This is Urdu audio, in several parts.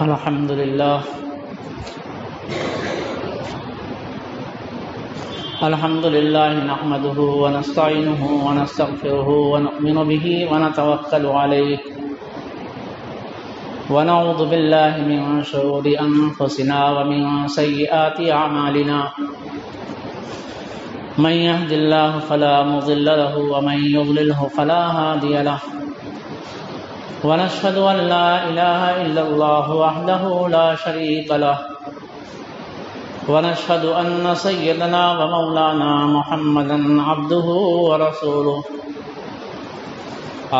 الحمد لله نحمده ونستعينه ونستغفره ونؤمن به ونتوكل عليه ونعوذ بالله من شرور أنفسنا ومن سيئات أعمالنا من يهد الله فلا مضل له ومن يضلله فلا هادي له ونشهد أن لا إله إلا الله وحده لا شريك له ونشهد أن سيدنا ومولانا محمدا عبده ورسوله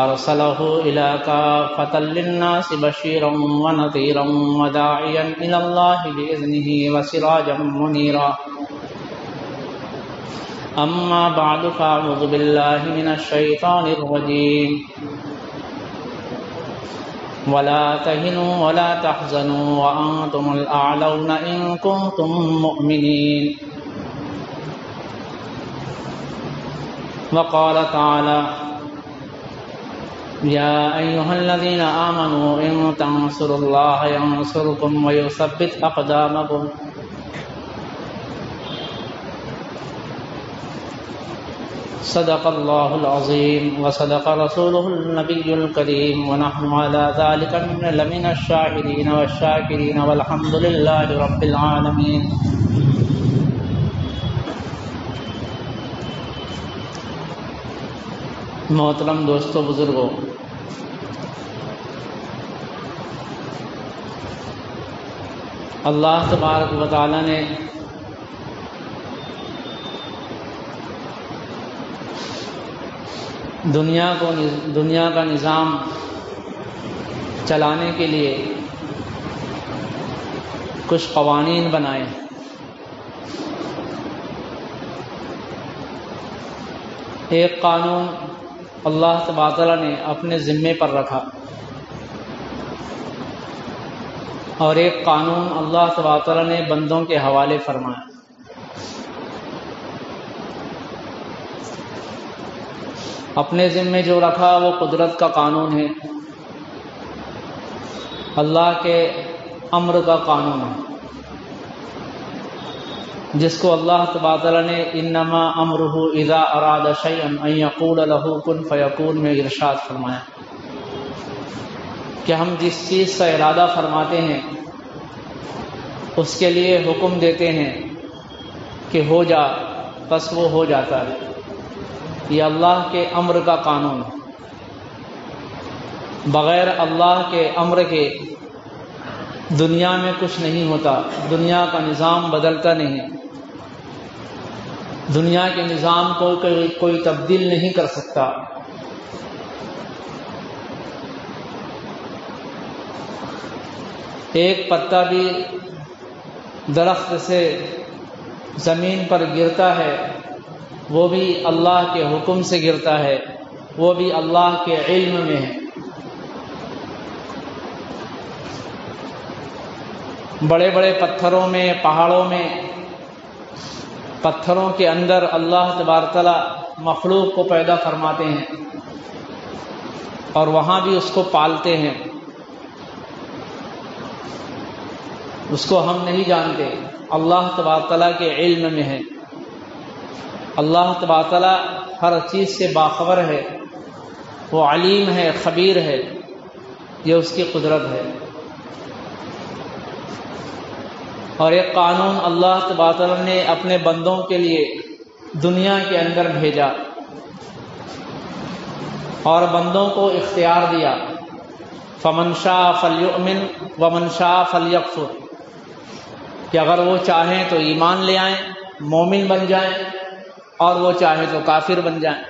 أرسله إلى كافة للناس بشيرا ونذيرا وداعيا إلى الله بإذنه وسراجا منيرا أما بعد فأعوذ بالله من الشيطان الرجيم ولا تهنوا ولا تحزنوا وأنتم الأعلون إن كنتم مؤمنين وقال تعالى يا أيها الذين آمنوا إن تنصروا الله ينصركم ويثبت أقدامكم صدق الله العظيم وصدق رسوله النبي الكريم ونحن على ذلك لمن الشاهدين والشاكرين والحمد لله رب العالمين. محترم دوستو بزرگوں، اللہ تبارک و تعالی نے دنیا کا نظام چلانے کے لیے کچھ قوانین بنائے. ایک قانون اللہ تبارک و تعالی نے اپنے ذمے پر رکھا اور ایک قانون اللہ تبارک و تعالی نے بندوں کے حوالے فرمایا. اپنے ذمے جو رکھا وہ قدرت کا قانون ہے، اللہ کے امر کا قانون ہے، جس کو اللہ تبارک و تعالی نے انما امرہ اذا اراد شیئا ان یقول له کن فیکون میں ارشاد فرمایا کہ ہم جس چیز کا ارادہ فرماتے ہیں اس کے لیے حکم دیتے ہیں کہ ہو جا، بس وہ ہو جاتا ہے. یہ اللہ کے امر کا قانون ہے. بغیر اللہ کے امر کے دنیا میں کچھ نہیں ہوتا، دنیا کا نظام بدلتا نہیں، دنیا کے نظام کو کوئی تبدیل نہیں کر سکتا. ایک پتا بھی درخت سے زمین پر گرتا ہے، وہ بھی اللہ کے حکم سے گرتا ہے، وہ بھی اللہ کے علم میں ہے. بڑے بڑے پتھروں میں، پہاڑوں میں، پتھروں کے اندر اللہ تبارک تعالیٰ مخلوق کو پیدا فرماتے ہیں اور وہاں بھی اس کو پالتے ہیں. اس کو ہم نہیں جانتے، اللہ تبارک تعالیٰ کے علم میں ہے. اللہ تبارک تعالیٰ ہر چیز سے باخبر ہے، وہ علیم ہے، خبیر ہے، یہ اس کی قدرت ہے. اور ایک قانون اللہ تبارک تعالیٰ نے اپنے بندوں کے لیے دنیا کے اندر بھیجا اور بندوں کو اختیار دیا، فمن شاء فلیؤمن ومن شاء فلیکفر، کہ اگر وہ چاہیں تو ایمان لے آئیں، مومن بن جائیں، اور وہ چاہے تو کافر بن جائیں.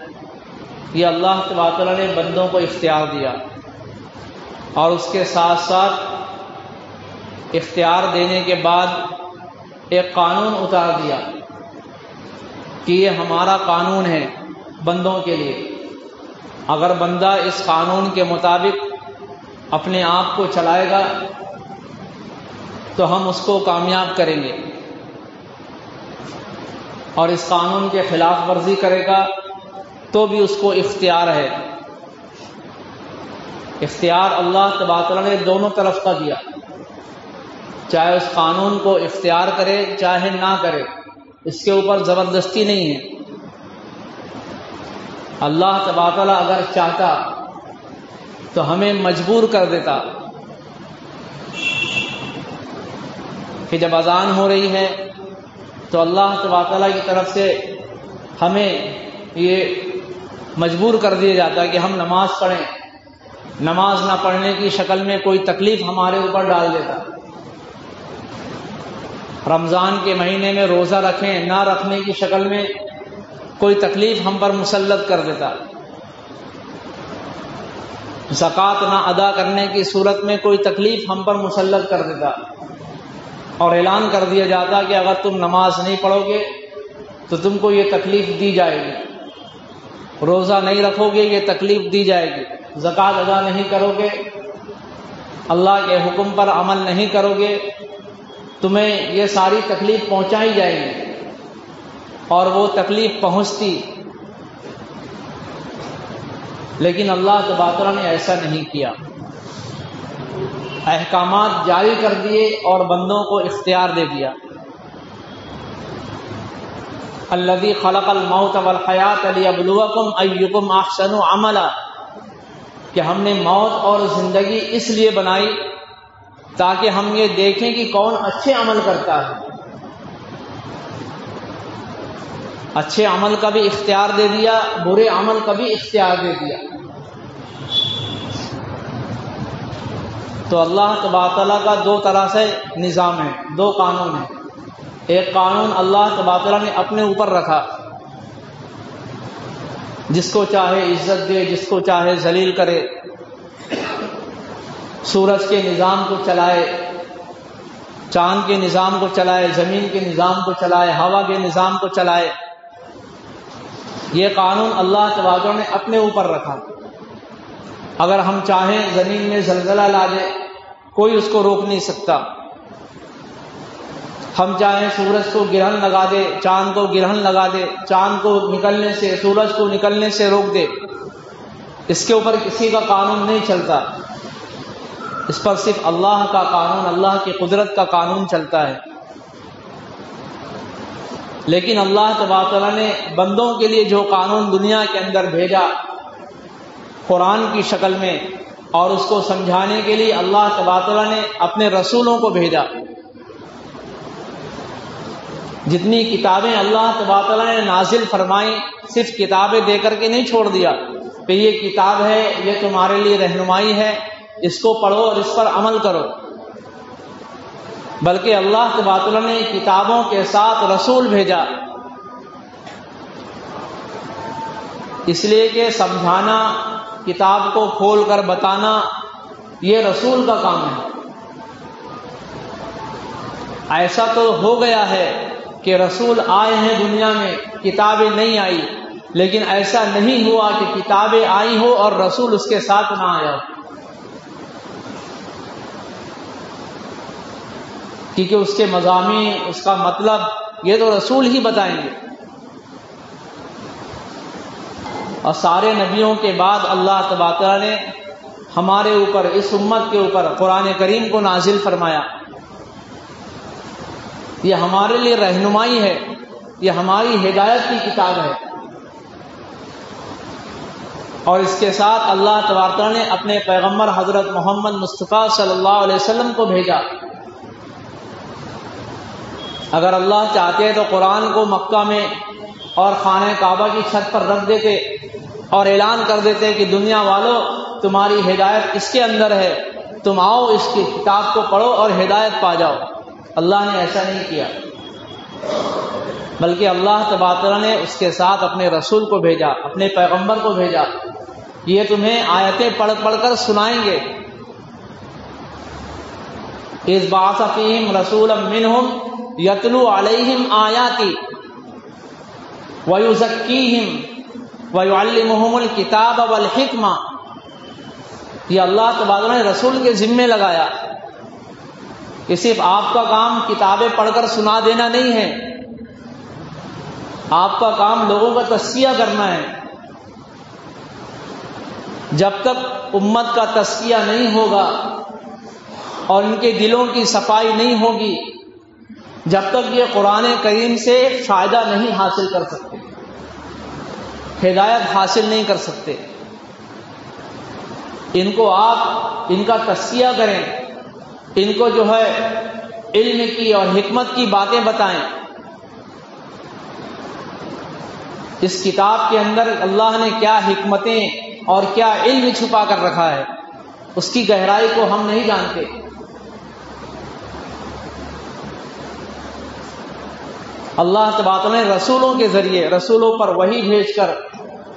یہ اللہ تبارک تعالیٰ نے بندوں کو اختیار دیا اور اس کے ساتھ ساتھ اختیار دینے کے بعد ایک قانون اتار دیا کہ یہ ہمارا قانون ہے بندوں کے لیے. اگر بندہ اس قانون کے مطابق اپنے آپ کو چلائے گا تو ہم اس کو کامیاب کریں گے، اور اس قانون کے خلاف ورزی کرے گا تو بھی اس کو اختیار ہے. اختیار اللہ تبارک و تعالیٰ نے دونوں طرف کا دیا. چاہے اس قانون کو اختیار کرے چاہے نہ کرے، اس کے اوپر زبردستی نہیں ہے۔ اللہ تبارک و تعالیٰ اگر چاہتا تو ہمیں مجبور کر دیتا کہ جب اذان ہو رہی ہے تو اللہ تبارک و تعالیٰ کی طرف سے ہمیں یہ مجبور کر دیا جاتا کہ ہم نماز پڑھیں، نماز نہ پڑھنے کی شکل میں کوئی تکلیف ہمارے اوپر ڈال دیتا، رمضان کے مہینے میں روزہ رکھیں نہ رکھنے کی شکل میں کوئی تکلیف ہم پر مسلط کر دیتا، زکوٰۃ نہ ادا کرنے کی صورت میں کوئی تکلیف ہم پر مسلط کر دیتا، اور اعلان کر دیا جاتا کہ اگر تم نماز نہیں پڑھو گے تو تم کو یہ تکلیف دی جائے گی، روزہ نہیں رکھو گے یہ تکلیف دی جائے گی، زکوٰۃ ادا نہیں کرو گے، اللہ کے حکم پر عمل نہیں کرو گے، تمہیں یہ ساری تکلیف پہنچائی جائے گی۔ اور وہ تکلیف پہنچتی، لیکن اللہ تبارک و تعالیٰ نے ایسا نہیں کیا، احکامات جاری کر دیے اور بندوں کو اختیار دے دیا۔ الذی خلق الموت والحیات لیبلوکم ایکم احسن عملا، کہ ہم نے موت اور زندگی اس لیے بنائی تاکہ ہم یہ دیکھیں کہ کون اچھے عمل کرتا ہے۔ اچھے عمل کا بھی اختیار دے دیا، برے عمل کا بھی اختیار دے دیا۔ تو اللہ تبارک تعالیٰ کا دو طرح سے نظام ہے، دو قانون ہیں۔ ایک قانون اللہ تبارک تعالیٰ نے اپنے اوپر رکھا، جس کو چاہے عزت دے، جس کو چاہے ذلیل کرے، سورج کے نظام کو چلائے، چاند کے نظام کو چلائے، زمین کے نظام کو چلائے، ہوا کے نظام کو چلائے۔ یہ قانون اللہ تبارک نے اپنے اوپر رکھا۔ اگر ہم چاہیں زمین میں زلزلہ لا دے، کوئی اس کو روک نہیں سکتا۔ ہم چاہیں سورج کو گرہن لگا دے، چاند کو گرہن لگا دے، چاند کو نکلنے سے، سورج کو نکلنے سے روک دے، اس کے اوپر کسی کا قانون نہیں چلتا، اس پر صرف اللہ کا قانون، اللہ کی قدرت کا قانون چلتا ہے۔ لیکن اللہ تبارک تعالیٰ نے بندوں کے لیے جو قانون دنیا کے اندر بھیجا قرآن کی شکل میں، اور اس کو سمجھانے کے لیے اللہ تبارک تعالیٰ نے اپنے رسولوں کو بھیجا۔ جتنی کتابیں اللہ تبارک تعالیٰ نے نازل فرمائیں، صرف کتابیں دے کر کے نہیں چھوڑ دیا کہ یہ کتاب ہے، یہ تمہارے لیے رہنمائی ہے، اس کو پڑھو اور اس پر عمل کرو، بلکہ اللہ تبارک تعالیٰ نے کتابوں کے ساتھ رسول بھیجا، اس لیے کہ سمجھانا، کتاب کو کھول کر بتانا، یہ رسول کا کام ہے۔ ایسا تو ہو گیا ہے کہ رسول آئے ہیں دنیا میں، کتابیں نہیں آئی، لیکن ایسا نہیں ہوا کہ کتابیں آئی ہو اور رسول اس کے ساتھ نہ آیا ہو، کیونکہ اس کے مضامین، اس کا مطلب یہ تو رسول ہی بتائیں گے۔ اور سارے نبیوں کے بعد اللہ تبارک تعالیٰ نے ہمارے اوپر، اس امت کے اوپر قرآن کریم کو نازل فرمایا۔ یہ ہمارے لیے رہنمائی ہے، یہ ہماری ہدایت کی کتاب ہے، اور اس کے ساتھ اللہ تبارک تعالیٰ نے اپنے پیغمبر حضرت محمد مصطفیٰ صلی اللہ علیہ وسلم کو بھیجا۔ اگر اللہ چاہتے تو قرآن کو مکہ میں اور خانہ کعبہ کی چھت پر رکھ دیتے اور اعلان کر دیتے کہ دنیا والوں، تمہاری ہدایت اس کے اندر ہے، تم آؤ اس کی کتاب کو پڑھو اور ہدایت پا جاؤ۔ اللہ نے ایسا نہیں کیا، بلکہ اللہ تبارک تعالیٰ نے اس کے ساتھ اپنے رسول کو بھیجا، اپنے پیغمبر کو بھیجا، یہ تمہیں آیتیں پڑھ پڑھ کر سنائیں گے۔ اذ بعث فیہم رسولا منہم یتلو علیہم آیاتی ویزکیہم ویعلمہم الکتاب والحکمہ۔ یہ اللہ تبارک نے رسول کے ذمے لگایا کہ صرف آپ کا کام کتابیں پڑھ کر سنا دینا نہیں ہے، آپ کا کام لوگوں کا تزکیہ کرنا ہے۔ جب تک امت کا تزکیہ نہیں ہوگا، اور ان کے دلوں کی صفائی نہیں ہوگی جب تک یہ قرآن کریم سے فائدہ نہیں حاصل کر سکتے، ہدایت حاصل نہیں کر سکتے۔ ان کو آپ ان کا تزکیہ کریں، ان کو جو ہے علم کی اور حکمت کی باتیں بتائیں۔ اس کتاب کے اندر اللہ نے کیا حکمتیں اور کیا علم چھپا کر رکھا ہے، اس کی گہرائی کو ہم نہیں جانتے۔ اللہ تبارک نے رسولوں کے ذریعے رسولوں پر وحی بھیج کر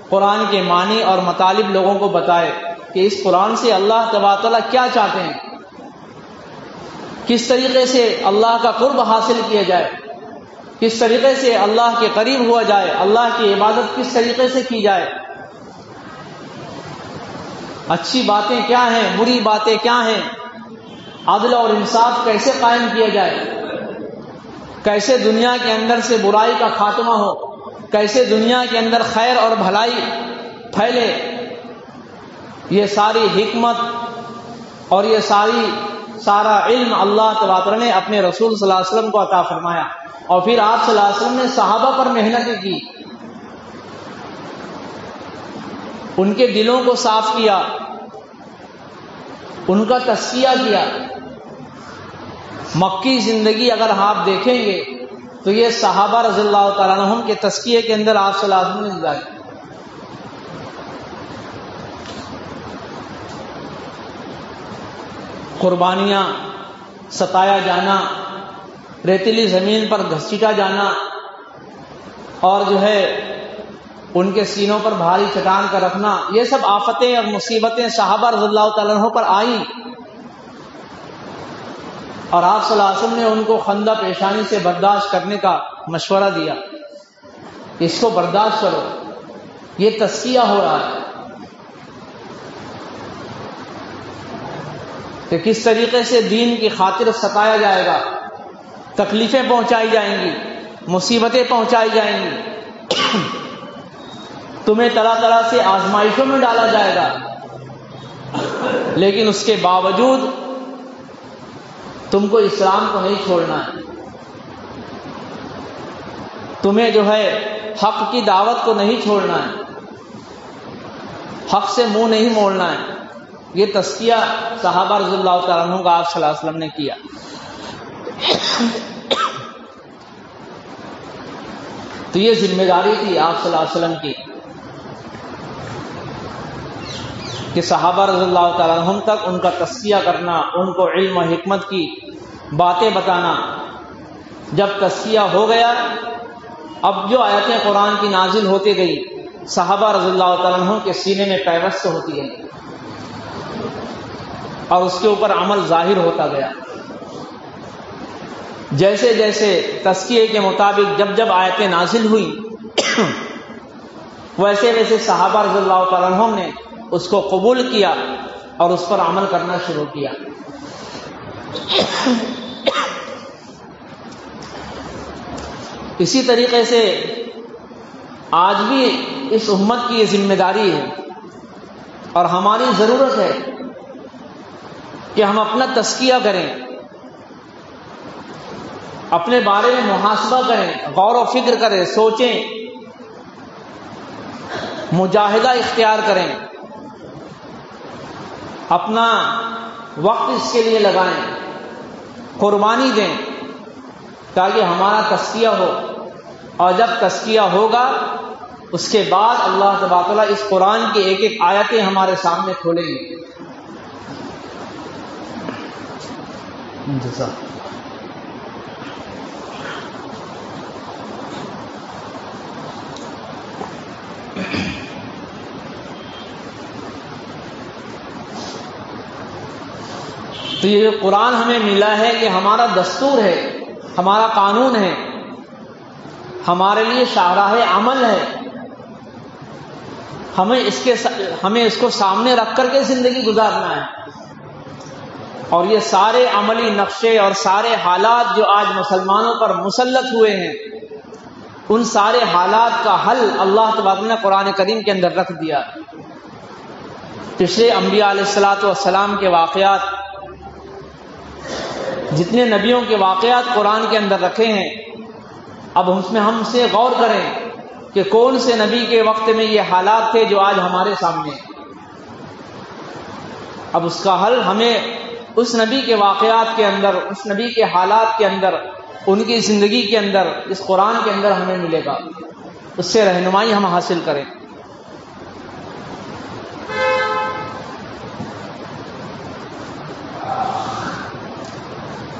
قرآن کے معنی اور مطالب لوگوں کو بتائے کہ اس قرآن سے اللہ تبارک کیا چاہتے ہیں، کس طریقے سے اللہ کا قرب حاصل کیا جائے، کس طریقے سے اللہ کے قریب ہوا جائے، اللہ کی عبادت کس طریقے سے کی جائے، اچھی باتیں کیا ہیں، بری باتیں کیا ہیں، عدل اور انصاف کیسے قائم کیا جائے، کیسے دنیا کے اندر سے برائی کا خاتمہ ہو، کیسے دنیا کے اندر خیر اور بھلائی پھیلے۔ یہ ساری حکمت اور یہ سارا علم اللہ تبارک نے اپنے رسول صلی اللہ علیہ وسلم کو عطا فرمایا، اور پھر آپ صلی اللہ علیہ وسلم نے صحابہ پر محنت کی، ان کے دلوں کو صاف کیا، ان کا تزکیہ کیا۔ مکی زندگی اگر آپ دیکھیں گے تو یہ صحابہ رضی اللہ تعالیٰ عنہم کے تزکیے کے اندر آپ صلی اللہ علیہ وسلم نے گزاری۔ قربانیاں، ستایا جانا، ریتیلی زمین پر گھسیٹا جانا، اور جو ہے ان کے سینوں پر بھاری چٹان کا رکھنا، یہ سب آفتیں اور مصیبتیں صحابہ رضی اللہ تعالیٰ عنہ پر آئیں، اور آپ صلی اللہ علیہ وسلم نے ان کو خندہ پیشانی سے برداشت کرنے کا مشورہ دیا، اس کو برداشت کرو، یہ تزکیہ ہو رہا ہے کہ کس طریقے سے دین کی خاطر ستایا جائے گا، تکلیفیں پہنچائی جائیں گی، مصیبتیں پہنچائی جائیں گی، تمہیں طرح طرح سے آزمائشوں میں ڈالا جائے گا، لیکن اس کے باوجود تم کو اسلام کو نہیں چھوڑنا ہے، تمہیں جو ہے حق کی دعوت کو نہیں چھوڑنا ہے، حق سے منہ نہیں موڑنا ہے۔ یہ تزکیہ صحابہ رضی اللہ تعالیٰ عنہ کا آپ صلی اللہ علیہ وسلم نے کیا۔ تو یہ ذمہ داری تھی آپ صلی اللہ علیہ وسلم کی کہ صحابہ رضی اللہ تعالیٰ عنہم تک ان کا تزکیہ کرنا، ان کو علم و حکمت کی باتیں بتانا۔ جب تزکیہ ہو گیا، اب جو آیتیں قرآن کی نازل ہوتی گئی صحابہ رضی اللہ تعالیٰ عنہم کے سینے میں پیوست ہوتی گئی اور اس کے اوپر عمل ظاہر ہوتا گیا۔ جیسے جیسے تزکیے کے مطابق جب جب آیتیں نازل ہوئی ویسے ویسے صحابہ رضی اللہ تعالیٰ عنہم نے اس کو قبول کیا اور اس پر عمل کرنا شروع کیا۔ اسی طریقے سے آج بھی اس امت کی یہ ذمہ داری ہے اور ہماری ضرورت ہے کہ ہم اپنا تزکیہ کریں، اپنے بارے میں محاسبہ کریں، غور و فکر کریں، سوچیں، مجاہدہ اختیار کریں، اپنا وقت اس کے لیے لگائیں، قربانی دیں تاکہ ہمارا تزکیہ ہو، اور جب تزکیہ ہوگا اس کے بعد اللہ تبارک و تعالیٰ اس قرآن کی ایک ایک آیتیں ہمارے سامنے کھولیں گے۔ تو یہ قرآن ہمیں ملا ہے، یہ ہمارا دستور ہے، ہمارا قانون ہے، ہمارے لیے شاہراہ عمل ہے۔ ہمیں اس کو سامنے رکھ کر کے زندگی گزارنا ہے، اور یہ سارے عملی نقشے اور سارے حالات جو آج مسلمانوں پر مسلط ہوئے ہیں، ان سارے حالات کا حل اللہ تبارک نے قرآن کریم کے اندر رکھ دیا۔ پچھلے انبیاء علیہ الصلوۃ والسلام کے واقعات جتنے نبیوں کے واقعات قرآن کے اندر رکھے ہیں، اب اس میں ہم سے غور کریں کہ کون سے نبی کے وقت میں یہ حالات تھے جو آج ہمارے سامنے ہیں۔ اب اس کا حل ہمیں اس نبی کے واقعات کے اندر، اس نبی کے حالات کے اندر، ان کی زندگی کے اندر، اس قرآن کے اندر ہمیں ملے گا، اس سے رہنمائی ہم حاصل کریں۔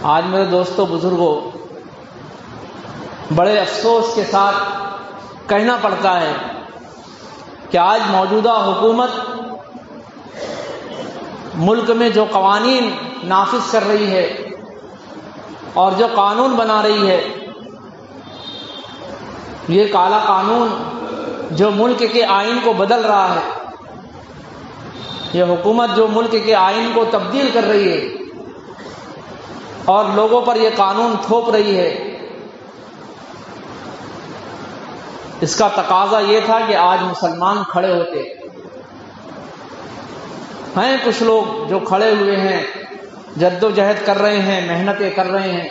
آج میرے دوستوں بزرگوں، بڑے افسوس کے ساتھ کہنا پڑتا ہے کہ آج موجودہ حکومت ملک میں جو قوانین نافذ کر رہی ہے اور جو قانون بنا رہی ہے، یہ کالا قانون جو ملک کے آئین کو بدل رہا ہے، یہ حکومت جو ملک کے آئین کو تبدیل کر رہی ہے اور لوگوں پر یہ قانون تھوپ رہی ہے، اس کا تقاضا یہ تھا کہ آج مسلمان کھڑے ہوتے ہیں۔ کچھ لوگ جو کھڑے ہوئے ہیں، جد و جہد کر رہے ہیں، محنتیں کر رہے ہیں،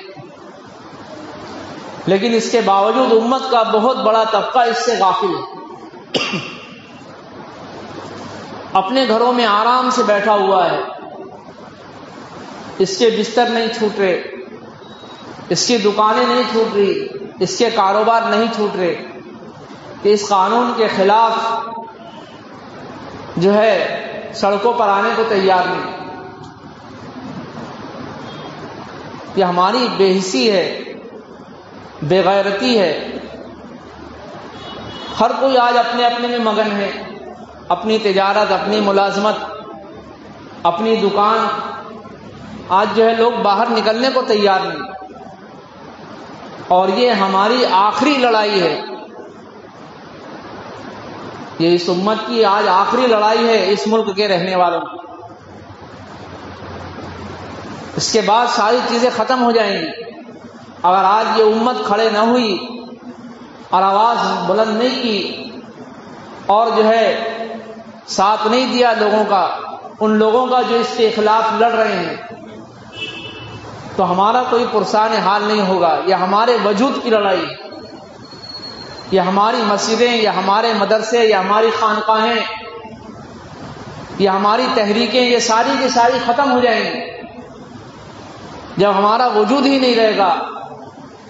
لیکن اس کے باوجود امت کا بہت بڑا طبقہ اس سے غافل ہے، اپنے گھروں میں آرام سے بیٹھا ہوا ہے، اس کے بستر نہیں چھوٹ رہے، اس کی دکانیں نہیں چھوٹ رہی، اس کے کاروبار نہیں چھوٹ رہے، کہ اس قانون کے خلاف جو ہے سڑکوں پر آنے کو تیار نہیں۔ یہ ہماری بے حسی ہے، بے غیرتی ہے۔ ہر کوئی آج اپنے اپنے میں مگن ہے، اپنی تجارت، اپنی ملازمت، اپنی دکان۔ آج جو ہے لوگ باہر نکلنے کو تیار نہیں، اور یہ ہماری آخری لڑائی ہے، یہ اس امت کی آج آخری لڑائی ہے اس ملک کے رہنے والوں کی۔ اس کے بعد ساری چیزیں ختم ہو جائیں گی۔ اگر آج یہ امت کھڑے نہ ہوئی اور آواز بلند نہیں کی اور جو ہے ساتھ نہیں دیا لوگوں کا، ان لوگوں کا جو اس کے خلاف لڑ رہے ہیں، تو ہمارا کوئی پرسان حال نہیں ہوگا۔ یہ ہمارے وجود کی لڑائی، یہ ہماری مسجدیں، یہ ہمارے مدرسے، یہ ہماری خانقاہیں، یہ ہماری تحریکیں، یہ ساری کی ساری ختم ہو جائیں گی جب ہمارا وجود ہی نہیں رہے گا،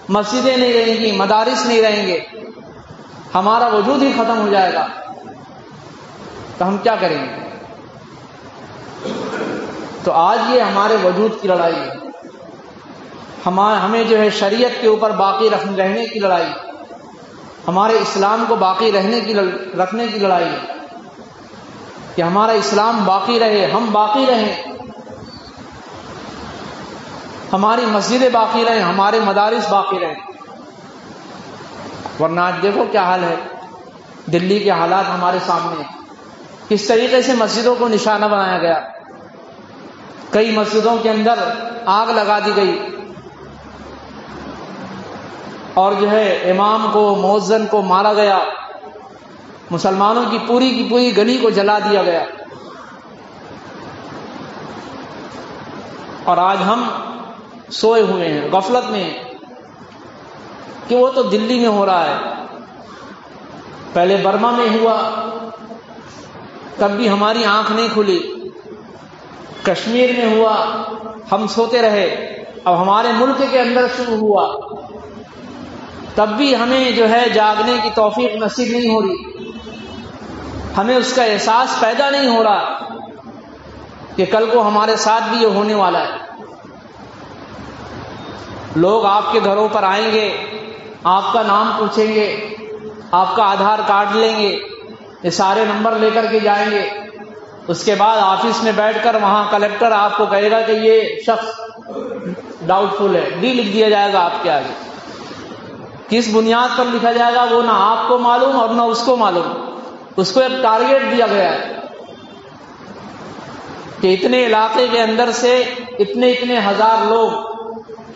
مسجدیں نہیں رہیں گی، مدارس نہیں رہیں گے، ہمارا وجود ہی ختم ہو جائے گا، تو ہم کیا کریں گے؟ تو آج یہ ہمارے وجود کی لڑائی ہے، ہمیں جو ہے شریعت کے اوپر باقی رہنے کی لڑائی، ہمارے اسلام کو باقی رکھنے کی لڑائی ہے، کہ ہمارا اسلام باقی رہے، ہم باقی رہیں، ہماری مسجدیں باقی رہیں، ہمارے مدارس باقی رہیں۔ ورنہ آج دیکھو کیا حال ہے، دلی کے حالات ہمارے سامنے، کس طریقے سے مسجدوں کو نشانہ بنایا گیا، کئی مسجدوں کے اندر آگ لگا دی گئی، اور جو ہے امام کو، مؤذن کو مارا گیا، مسلمانوں کی پوری گلی کو جلا دیا گیا۔ اور آج ہم سوئے ہوئے ہیں، غفلت میں، کہ وہ تو دلی میں ہو رہا ہے، پہلے برما میں ہوا، تب بھی ہماری آنکھ نہیں کھلی، کشمیر میں ہوا، ہم سوتے رہے، اب ہمارے ملک کے اندر شروع ہوا، تب بھی ہمیں جو ہے جاگنے کی توفیق نصیب نہیں ہو رہی، ہمیں اس کا احساس پیدا نہیں ہو رہا کہ کل کو ہمارے ساتھ بھی یہ ہونے والا ہے۔ لوگ آپ کے گھروں پر آئیں گے، آپ کا نام پوچھیں گے، آپ کا آدھار کارڈ لیں گے، یہ سارے نمبر لے کر کے جائیں گے، اس کے بعد آفس میں بیٹھ کر وہاں کلیکٹر آپ کو کہے گا کہ یہ شخص ڈاؤٹ فل ہے، ڈی لکھ دیا جائے گا آپ کے آگے۔ کس بنیاد پر لکھا جائے گا وہ نہ آپ کو معلوم اور نہ اس کو معلوم، اس کو ایک ٹارگیٹ دیا گیا ہے کہ اتنے علاقے کے اندر سے اتنے ہزار لوگ،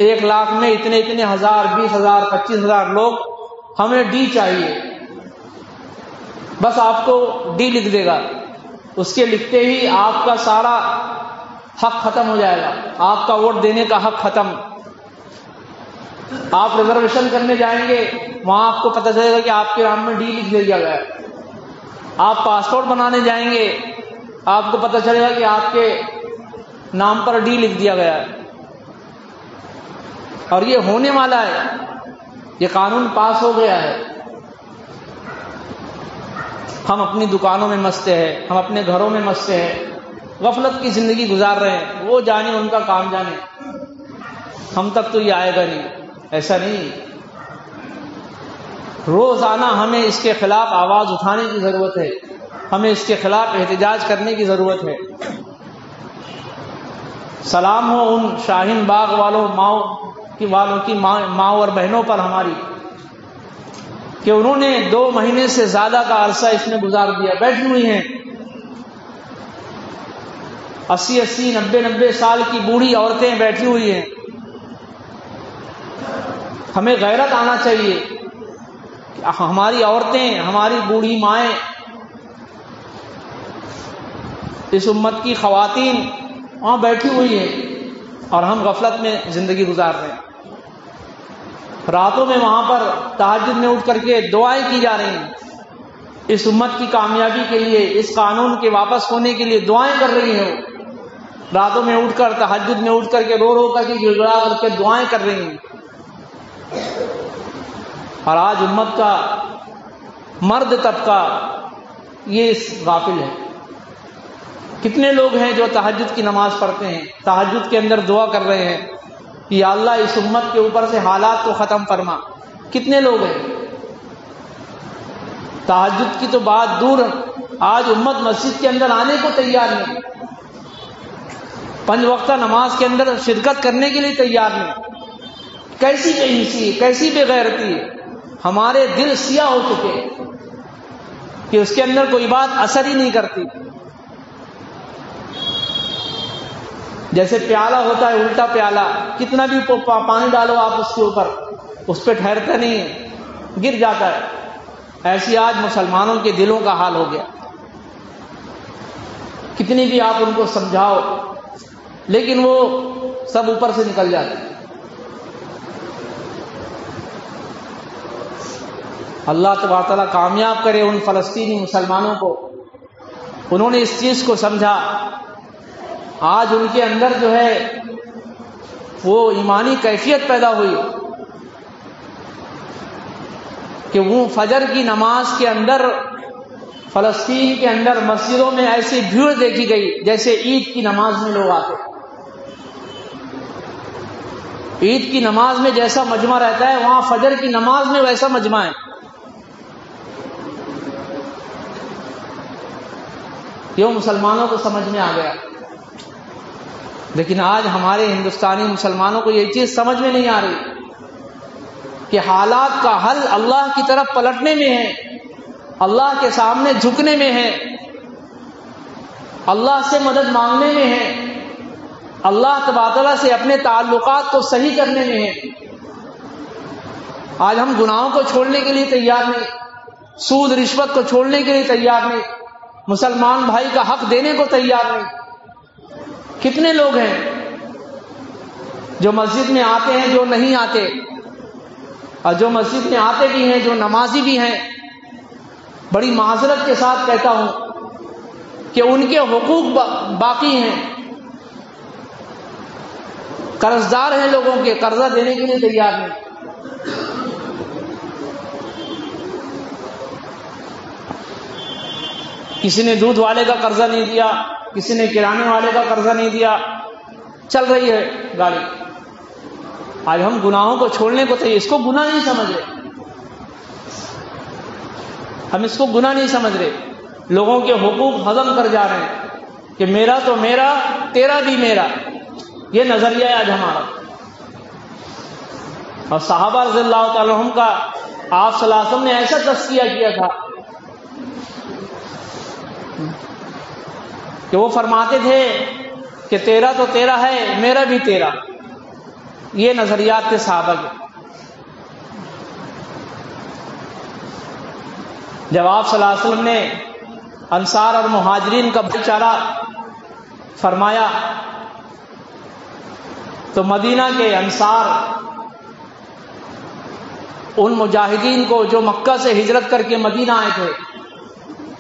1 لاکھ میں اتنے ہزار، 20,000، 25,000 لوگ، ہمیں ڈی چاہیے، بس آپ کو ڈی لکھ دے گا، اس کے لکھتے ہی آپ کا سارا حق ختم ہو جائے گا، آپ کا ووٹ دینے کا حق ختم۔ آپ ریزرویشن کرنے جائیں گے، وہاں آپ کو پتہ چلے گا کہ آپ کے نام میں ڈی لکھ دیا گیا ہے۔ آپ پاسپورٹ بنانے جائیں گے، آپ کو پتہ چلے گا کہ آپ کے نام پر ڈی لکھ دیا گیا ہے۔ اور یہ ہونے والا ہے، یہ قانون پاس ہو گیا ہے۔ ہم اپنی دکانوں میں مستے ہیں، ہم اپنے گھروں میں مستے ہیں، غفلت کی زندگی گزار رہے ہیں، وہ جانے ان کا کام جانے، ہم تک تو یہ آئے گا نہیں۔ ایسا نہیں، روزانہ ہمیں اس کے خلاف آواز اٹھانے کی ضرورت ہے، ہمیں اس کے خلاف احتجاج کرنے کی ضرورت ہے۔ سلام ہو ان شاہین باغ والوں کی ماں اور بہنوں پر ہماری، کہ انہوں نے 2 مہینے سے زیادہ کا عرصہ اس میں گزار دیا، بیٹھی ہوئی ہیں 80 90 سال کی بوڑھی عورتیں بیٹھی ہوئی ہیں۔ ہمیں غیرت آنا چاہیے کہ ہماری عورتیں، ہماری بوڑھی مائیں، اس امت کی خواتین وہاں بیٹھی ہوئی ہیں اور ہم غفلت میں زندگی گزار رہے ہیں۔ راتوں میں وہاں پر تہجد میں اٹھ کر کے دعائیں کی جا رہی ہیں، اس امت کی کامیابی کے لیے، اس قانون کے واپس ہونے کے لیے دعائیں کر رہی ہیں۔ راتوں میں اٹھ کر، تہجد میں اٹھ کر کے، رو کر کے، گڑگڑا کر کے دعائیں کر رہی ہیں۔ اور آج امت کا مرد طبقہ یہ غافل ہے۔ کتنے لوگ ہیں جو تہجد کی نماز پڑھتے ہیں، تہجد کے اندر دعا کر رہے ہیں، یا اللہ اس امت کے اوپر سے حالات کو ختم فرما۔ کتنے لوگ ہیں؟ تہجد کی تو بات دور، آج امت مسجد کے اندر آنے کو تیار نہیں، 5 وقتہ نماز کے اندر شرکت کرنے کے لیے تیار نہیں۔ کیسی بے حسی ہے، کیسی بے غیرتی ہے۔ ہمارے دل سیاہ ہو چکے کہ اس کے اندر کوئی بات اثر ہی نہیں کرتی۔ جیسے پیالہ ہوتا ہے، الٹا پیالہ، کتنا بھی پانی ڈالو آپ اس کے اوپر، اس پہ ٹھہرتا نہیں ہے، گر جاتا ہے۔ ایسی آج مسلمانوں کے دلوں کا حال ہو گیا۔ کتنی بھی آپ ان کو سمجھاؤ، لیکن وہ سب اوپر سے نکل جاتے ہیں۔ اللہ تبارک تعالیٰ کامیاب کرے ان فلسطینی مسلمانوں کو، انہوں نے اس چیز کو سمجھا۔ آج ان کے اندر جو ہے وہ ایمانی کیفیت پیدا ہوئی کہ وہ فجر کی نماز کے اندر، فلسطین کے اندر مسجدوں میں ایسی بھیڑ دیکھی گئی جیسے عید کی نماز میں لوگ آتے۔ عید کی نماز میں جیسا مجمع رہتا ہے، وہاں فجر کی نماز میں ویسا مجمع ہے۔ یہ مسلمانوں کو سمجھ میں آ گیا، لیکن آج ہمارے ہندوستانی مسلمانوں کو یہ چیز سمجھ میں نہیں آ رہی کہ حالات کا حل اللہ کی طرف پلٹنے میں ہے، اللہ کے سامنے جھکنے میں ہے، اللہ سے مدد مانگنے میں ہے، اللہ تبارک و تعالیٰ سے اپنے تعلقات کو صحیح کرنے میں ہے۔ آج ہم گناہوں کو چھوڑنے کے لیے تیار نہیں، سود رشوت کو چھوڑنے کے لیے تیار نہیں، مسلمان بھائی کا حق دینے کو تیار نہیں۔ کتنے لوگ ہیں جو مسجد میں آتے ہیں، جو نہیں آتے، اور جو مسجد میں آتے بھی ہیں، جو نمازی بھی ہیں، بڑی معذرت کے ساتھ کہتا ہوں کہ ان کے حقوق باقی ہیں، قرض دار ہیں لوگوں کے، قرضہ دینے کے لیے تیار نہیں۔ کسی نے دودھ والے کا قرضہ نہیں دیا، کسی نے کرانے والے کا قرضہ نہیں دیا، چل رہی ہے گاڑی۔ آج ہم گناہوں کو چھوڑنے کو تھے، اس کو گناہ نہیں سمجھ رہے، ہم اس کو گناہ نہیں سمجھ رہے، لوگوں کے حقوق ہضم کر جا رہے ہیں کہ میرا تو میرا، تیرا بھی میرا، یہ نظریہ ہے آج ہمارا۔ اور صحابہ رضی اللہ تعالی عنہم کا آپ صلی اللہ علیہ وسلم نے ایسا تذکیہ کیا تھا کہ وہ فرماتے تھے کہ تیرا تو تیرا ہے، میرا بھی تیرا، یہ نظریات تھے صحابہ کے۔ جب آپ صلی اللہ علیہ وسلم نے انصار اور مہاجرین کا بھائی چارہ فرمایا تو مدینہ کے انصار ان مجاہدین کو جو مکہ سے ہجرت کر کے مدینہ آئے تھے،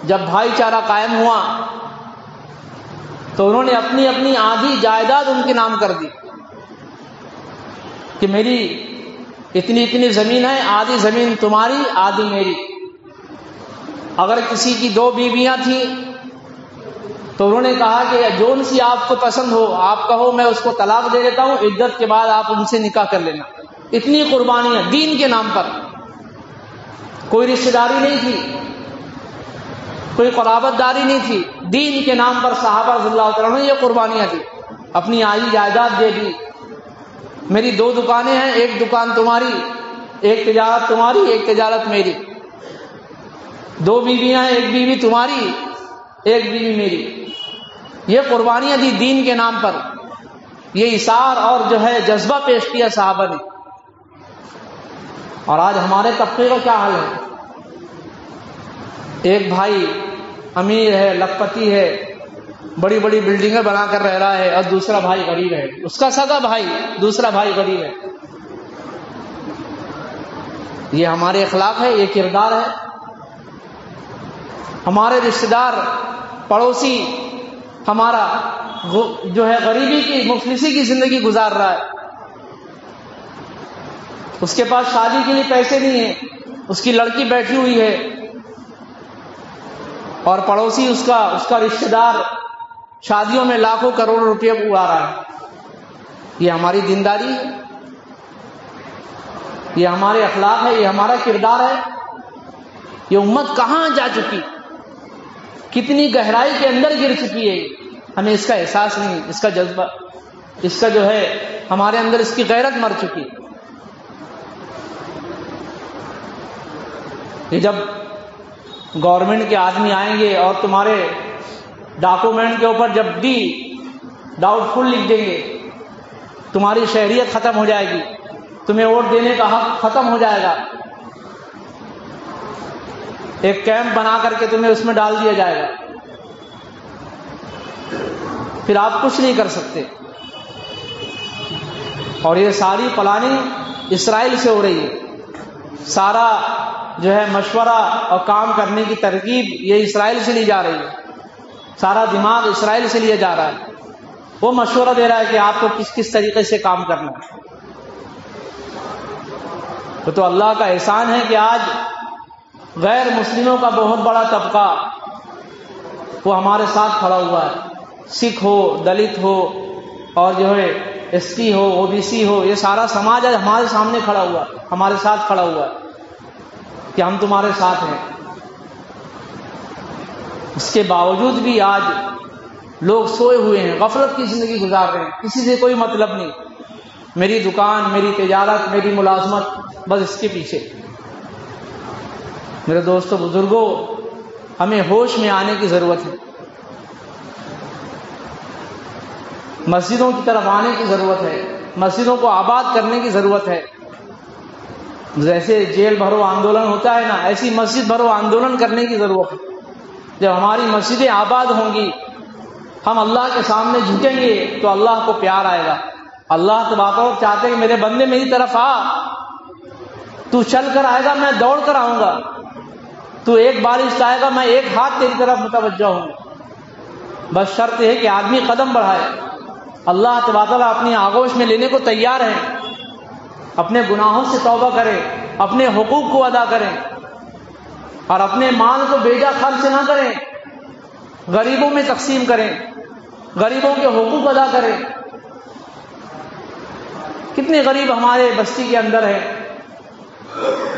جب بھائی چارہ قائم ہوا تو انہوں نے اپنی اپنی آدھی جائیداد ان کے نام کر دی کہ میری اتنی اتنی زمین ہے، آدھی زمین تمہاری آدھی میری۔ اگر کسی کی 2 بیویاں تھیں تو انہوں نے کہا کہ جون سی آپ کو پسند ہو آپ کہو، میں اس کو طلاق دے دیتا ہوں، عدت کے بعد آپ ان سے نکاح کر لینا۔ اتنی قربانیاں دین کے نام پر، کوئی رشتہ داری نہیں تھی، کوئی قرابت داری نہیں تھی، دین کے نام پر صحابہ رضی اللہ تعالیٰ عنہ یہ قربانیاں دی، اپنی آئی جائیداد دے دی۔ میری 2 دکانیں ہیں، ایک دکان تمہاری، ایک تجارت تمہاری، ایک تجارت میری۔ 2 بیویاں ہیں، ایک بیوی تمہاری، ایک بیوی میری۔ یہ قربانیاں دی دین کے نام پر، یہ اثار اور جو ہے جذبہ پیش کیا صحابہ نے۔ اور آج ہمارے طبقے کا کیا حال ہے؟ ایک بھائی امیر ہے، لکھپتی ہے، بڑی بڑی بلڈنگیں بنا کر رہ رہا ہے، اور دوسرا بھائی غریب ہے، اس کا سگا بھائی، دوسرا بھائی غریب ہے۔ یہ ہمارے اخلاق ہے، یہ کردار ہے۔ ہمارے رشتہ دار پڑوسی ہمارا جو ہے غریبی کی مفلسی کی زندگی گزار رہا ہے، اس کے پاس شادی کے لیے پیسے نہیں ہیں، اس کی لڑکی بیٹھی ہوئی ہے، اور پڑوسی اس کا رشتہ دار شادیوں میں لاکھوں کروڑوں روپے اڑا رہا ہے۔ یہ ہماری دینداری ہے، یہ ہمارے اخلاق ہے، یہ ہمارا کردار ہے۔ یہ امت کہاں جا چکی، کتنی گہرائی کے اندر گر چکی ہے، ہمیں اس کا احساس نہیں، اس کا جذبہ، اس کا جو ہے ہمارے اندر اس کی غیرت مر چکی۔ یہ جب گورنمنٹ کے آدمی آئیں گے اور تمہارے ڈاکومنٹ کے اوپر جب بھی ڈاؤٹ فل لکھ دیں گے، تمہاری شہریت ختم ہو جائے گی، تمہیں ووٹ دینے کا حق ختم ہو جائے گا، ایک کیمپ بنا کر کے تمہیں اس میں ڈال دیا جائے گا، پھر آپ کچھ نہیں کر سکتے۔ اور یہ ساری پلاننگ اسرائیل سے ہو رہی ہے، سارا جو ہے مشورہ اور کام کرنے کی ترغیب یہ اسرائیل سے لی جا رہی ہے، سارا دماغ اسرائیل سے لیا جا رہا ہے۔ وہ مشورہ دے رہا ہے کہ آپ کو کس کس طریقے سے کام کرنا ہے۔ تو اللہ کا احسان ہے کہ آج غیر مسلموں کا بہت بڑا طبقہ وہ ہمارے ساتھ کھڑا ہوا ہے، سکھ ہو، دلت ہو، اور جو ہے ایس ٹی ہو، او بی سی ہو، یہ سارا سماج آج ہمارے سامنے کھڑا ہوا ہے، ہمارے ساتھ کھڑا ہوا ہے کہ ہم تمہارے ساتھ ہیں۔ اس کے باوجود بھی آج لوگ سوئے ہوئے ہیں، غفلت کی زندگی گزار رہے ہیں، کسی سے کوئی مطلب نہیں، میری دکان، میری تجارت، میری ملازمت، بس اس کے پیچھے۔ میرے دوستو بزرگوں، ہمیں ہوش میں آنے کی ضرورت ہے، مسجدوں کی طرف آنے کی ضرورت ہے، مسجدوں کو آباد کرنے کی ضرورت ہے۔ جیسے جیل بھرو آندولن ہوتا ہے نا، ایسی مسجد بھرو آندولن کرنے کی ضرورت ہے۔ جب ہماری مسجدیں آباد ہوں گی، ہم اللہ کے سامنے جھکیں گے تو اللہ کو پیار آئے گا۔ اللہ تبارک و تعالیٰ چاہتے ہیں کہ میرے بندے میری طرف آ، تو چل کر آئے گا میں دوڑ کر آؤں گا، تو ایک بارش آئے گا میں ایک ہاتھ تیری طرف متوجہ ہوں گا۔ بس شرط ہے کہ آدمی قدم بڑھائے۔ اللہ تبارک و تعالیٰ اپنی آغوش میں لینے کو تیار ہیں، اپنے گناہوں سے توبہ کریں، اپنے حقوق کو ادا کریں، اور اپنے مال کو بیجا خرچ نہ کریں، غریبوں میں تقسیم کریں، غریبوں کے حقوق ادا کریں۔ کتنے غریب ہمارے بستی کے اندر ہیں،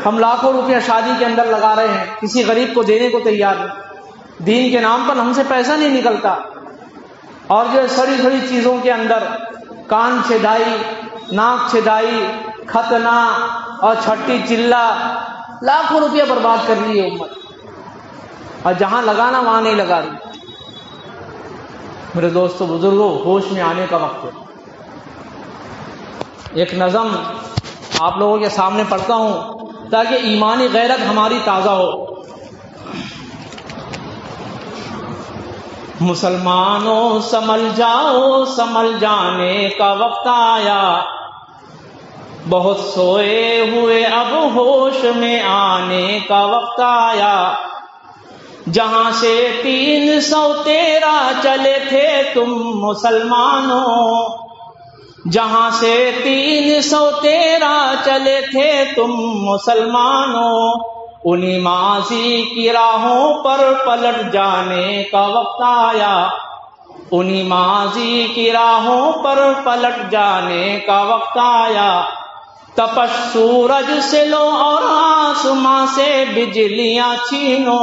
ہم لاکھوں روپیہ شادی کے اندر لگا رہے ہیں، کسی غریب کو دینے کو تیار نہیں، دین کے نام پر ہم سے پیسہ نہیں نکلتا، اور جو سڑی سڑی چیزوں کے اندر کان چھدائی، ناک چھدائی، ختنہ اور چھٹی چلا، لاکھوں روپیہ برباد کر رہی ہے امت، اور جہاں لگانا وہاں نہیں لگا رہی۔ میرے دوستو بزرگوں، ہوش میں آنے کا وقت ہے۔ ایک نظم آپ لوگوں کے سامنے پڑھتا ہوں تاکہ ایمانی غیرت ہماری تازہ ہو۔ مسلمانوں سنبھل جاؤ، سنبھل جانے کا وقت آیا، بہت سوئے ہوئے اب ہوش میں آنے کا وقت آیا، جہاں سے 313 چلے تھے تم مسلمانوں، جہاں سے 313 چلے تھے تم مسلمانوں، انہی ماضی کی راہوں پر پلٹ جانے کا وقت آیا، انہی ماضی کی راہوں پر پلٹ جانے کا وقت آیا، تپش سورج سے لو اور آسماں سے بجلیاں چھینو،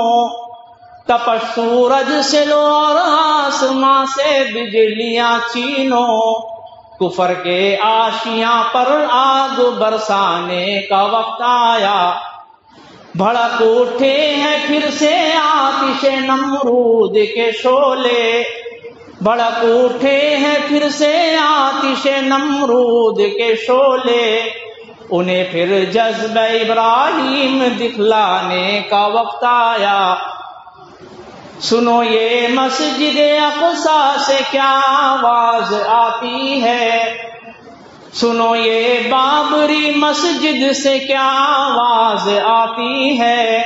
تپش سورج سے لو اور آسماں سے بجلیاں چھینو، کفر کے آشیاں پر آگ برسانے کا وقت آیا، بھڑک اٹھے ہیں پھر سے آتش نمرود کے شعلے، بھڑک اٹھے ہیں پھر سے آتش نمرود کے شعلے، انہیں پھر جذبہ ابراہیم دکھلانے کا وقت آیا، سنو یہ مسجد اقصیٰ سے کیا آواز آتی ہے، سنو یہ بابری مسجد سے کیا آواز آتی ہے،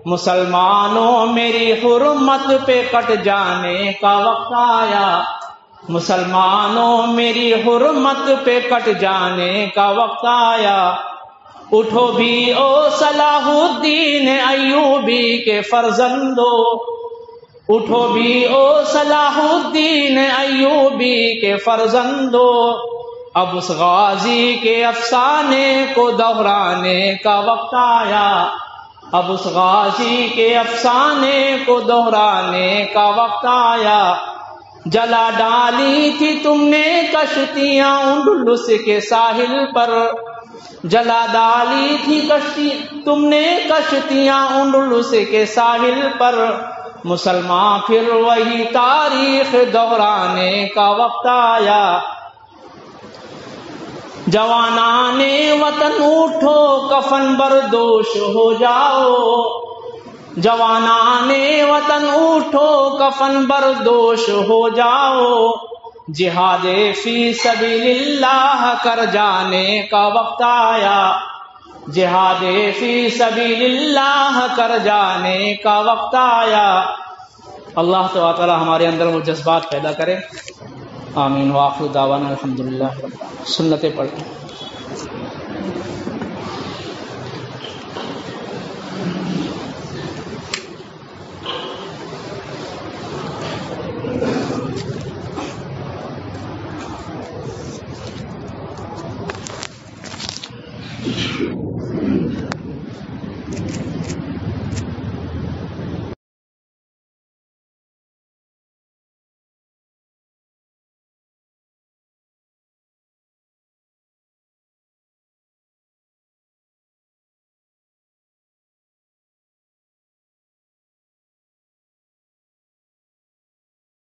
مسلمانوں میری حرمت پہ کٹ جانے کا وقت آیا، مسلمانوں میری حرمت پہ کٹ جانے کا وقت آیا، اٹھو بھی او صلاح الدین ایوبی کے فرزندو، اٹھو بھی او صلاح الدین ایوبی کے فرزندو، اب اس غازی کے افسانے کو دہرانے کا وقت آیا، اب اس غازی کے افسانے کو دہرانے کا وقت آیا، جلا ڈالی تھی تم نے کشتیاں انڈلس کے ساحل پر، جلا ڈالی تھی تم نے کشتیاں انڈلس کے ساحل پر، مسلمان پھر وہی تاریخ دہرانے کا وقت آیا، جوانان وطن اٹھو کفن بردوش ہو جاؤ، جوانان وطن اٹھو کفن بردوش ہو جاؤ، جہاد فی سبیل اللہ کر جانے کا وقت آیا، جہاد فی سبیل اللہ کر جانے کا وقت آیا، اللہ تعالی ہمارے اندر وہ جذبات پیدا کرے، آمین، وآخر دعوانا الحمدللہ رب العالمین۔ سنتیں پڑھیں۔